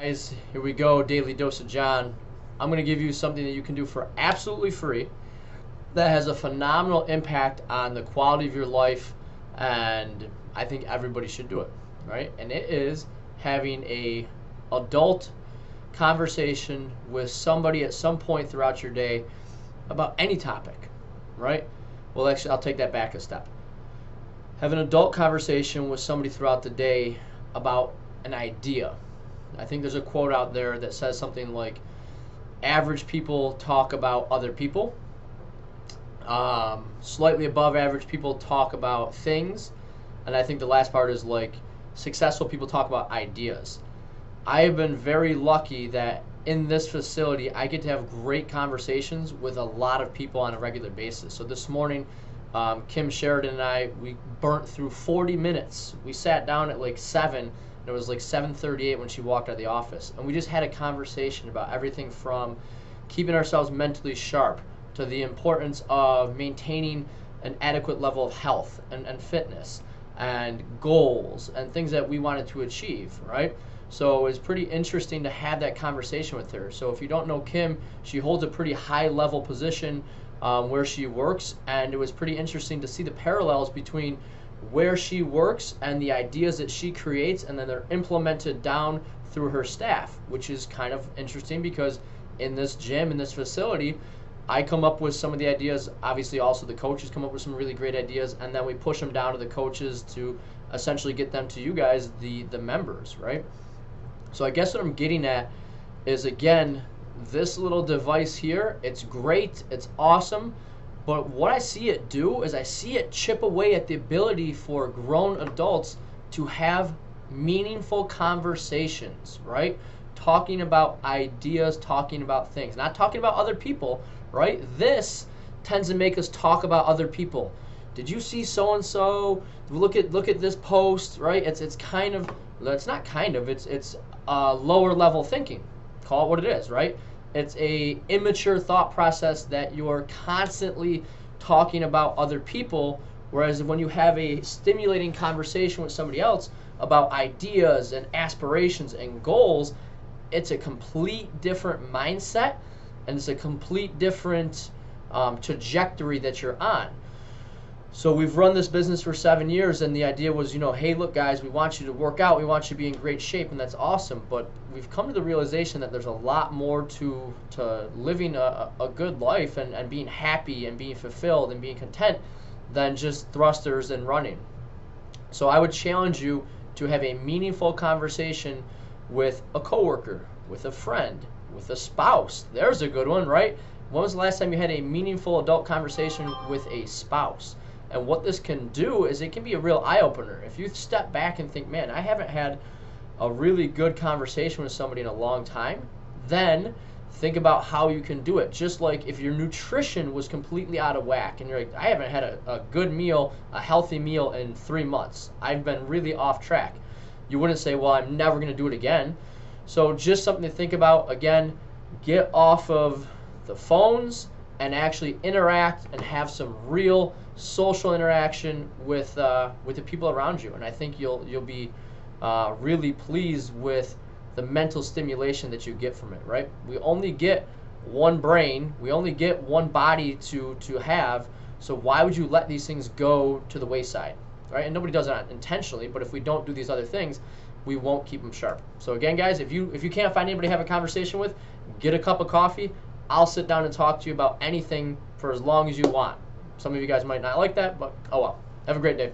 Guys, here we go. Daily Dose of John. I'm going to give you something that you can do for absolutely free that has a phenomenal impact on the quality of your life, and I think everybody should do it, right? And it is having a adult conversation with somebody at some point throughout your day about any topic, right? Well, actually, I'll take that back a step. Have an adult conversation with somebody throughout the day about an idea. I think there's a quote out there that says something like, average people talk about other people. Slightly above average people talk about things. And I think the last part is like, successful people talk about ideas. I have been very lucky that in this facility, I get to have great conversations with a lot of people on a regular basis. So this morning, Kim Sheridan and I, we burnt through 40 minutes. We sat down at like 7. It was like 7:38 when she walked out of the office. And we just had a conversation about everything from keeping ourselves mentally sharp to the importance of maintaining an adequate level of health and fitness and goals and things that we wanted to achieve, right? So it was pretty interesting to have that conversation with her. So if you don't know Kim, she holds a pretty high level position where she works, and it was pretty interesting to see the parallels between where she works and the ideas that she creates, and then they're implemented down through her staff, which is kind of interesting because in this gym, in this facility, I come up with some of the ideas. Obviously, also the coaches come up with some really great ideas, and then we push them down to the coaches to essentially get them to you guys, the members, right? So I guess what I'm getting at is, again, this little device here, it's great, it's awesome, but what I see it do is I see it chip away at the ability for grown adults to have meaningful conversations, right? Talking about ideas, talking about things, not talking about other people, right? This tends to make us talk about other people. Did you see so and so? Look at this post, right? It's kind of, it's not kind of, it's lower level thinking. Call it what it is, right? It's a immature thought process that you're constantly talking about other people, whereas when you have a stimulating conversation with somebody else about ideas and aspirations and goals, it's a complete different mindset, and it's a complete different trajectory that you're on. So we've run this business for 7 years, and the idea was, hey, look, guys, we want you to work out, we want you to be in great shape, and that's awesome. But we've come to the realization that there's a lot more to living a good life and being happy and being fulfilled and being content than just thrusters and running. So I would challenge you to have a meaningful conversation with a coworker, with a friend, with a spouse. There's a good one, right? When was the last time you had a meaningful adult conversation with a spouse? And what this can do is it can be a real eye-opener. If you step back and think, man, I haven't had a really good conversation with somebody in a long time, then think about how you can do it. Just like if your nutrition was completely out of whack and you're like, I haven't had a good meal, a healthy meal in 3 months. I've been really off track. You wouldn't say, well, I'm never going to do it again. So just something to think about. Again, get off of the phones and actually interact and have some real social interaction with the people around you. And I think you'll be really pleased with the mental stimulation that you get from it, right? We only get one brain, we only get one body to have, so why would you let these things go to the wayside, right? And nobody does that intentionally, but if we don't do these other things, we won't keep them sharp. So again, guys, if you can't find anybody to have a conversation with, get a cup of coffee. I'll sit down and talk to you about anything for as long as you want. Some of you guys might not like that, but oh well. Have a great day.